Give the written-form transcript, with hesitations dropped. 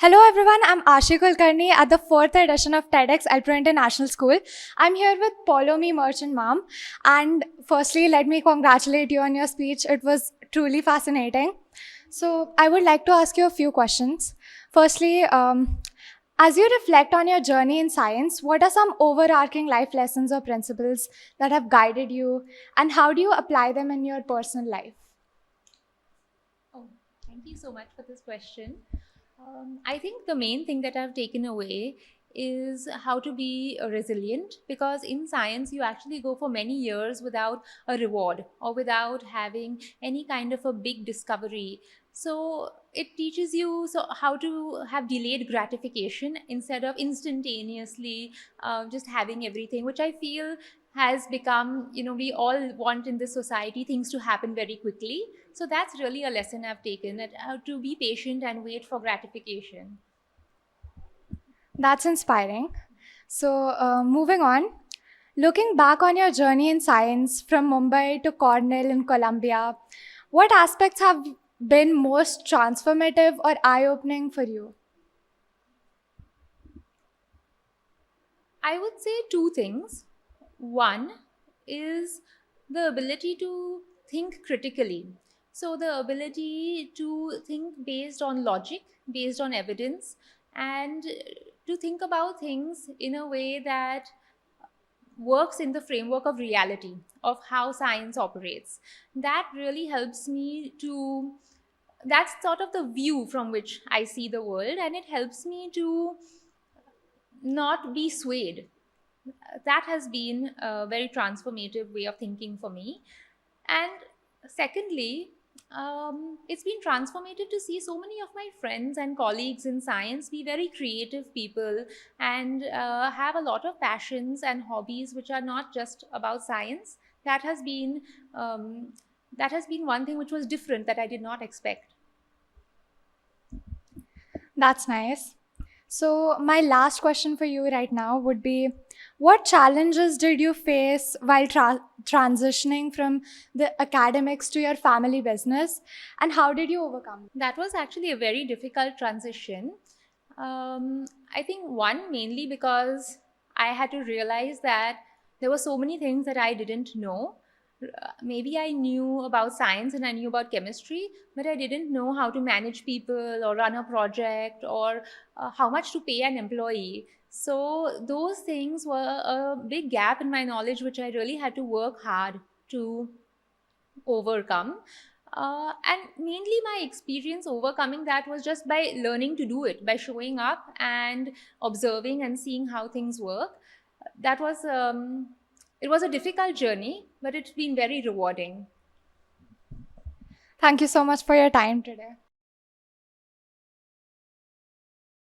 Hello everyone, I'm Ashi Kulkarni at the fourth edition of TEDx Alpro International School. I'm here with Paolomi Merchant Mom. And firstly, let me congratulate you on your speech. It was truly fascinating. So I would like to ask you a few questions. Firstly, as you reflect on your journey in science, what are some overarching life lessons or principles that have guided you, and how do you apply them in your personal life? Oh, thank you so much for this question. I think the main thing that I've taken away is how to be resilient, because in science you actually go for many years without a reward or without having any kind of a big discovery. So it teaches you how to have delayed gratification instead of instantaneously just having everything, which I feel has become, we all want in this society things to happen very quickly. So that's really a lesson I've taken, that how to be patient and wait for gratification. That's inspiring. So, moving on, looking back on your journey in science from Mumbai to Cornell in Columbia, what aspects have been most transformative or eye opening for you? I would say two things. One is the ability to think critically. So, the ability to think based on logic, based on evidence, and to think about things in a way that works in the framework of reality, of how science operates. That really helps me to, that's sort of the view from which I see the world, and it helps me to not be swayed. That has been a very transformative way of thinking for me. And secondly, it's been transformative to see so many of my friends and colleagues in science be very creative people and have a lot of passions and hobbies which are not just about science. That has been um, that has been one thing which was different, that I did not expect. That's nice. So, my last question for you right now would be, what challenges did you face while transitioning from the academics to your family business, and how did you overcome them? That was actually a very difficult transition. I think one, mainly because I had to realize that there were so many things that I didn't know. Maybe I knew about science and I knew about chemistry, but I didn't know how to manage people or run a project or how much to pay an employee. So those things were a big gap in my knowledge, which I really had to work hard to overcome. And mainly my experience overcoming that was just by learning to do it, by showing up and observing and seeing how things work. That was it was a difficult journey, but it's been very rewarding. Thank you so much for your time today.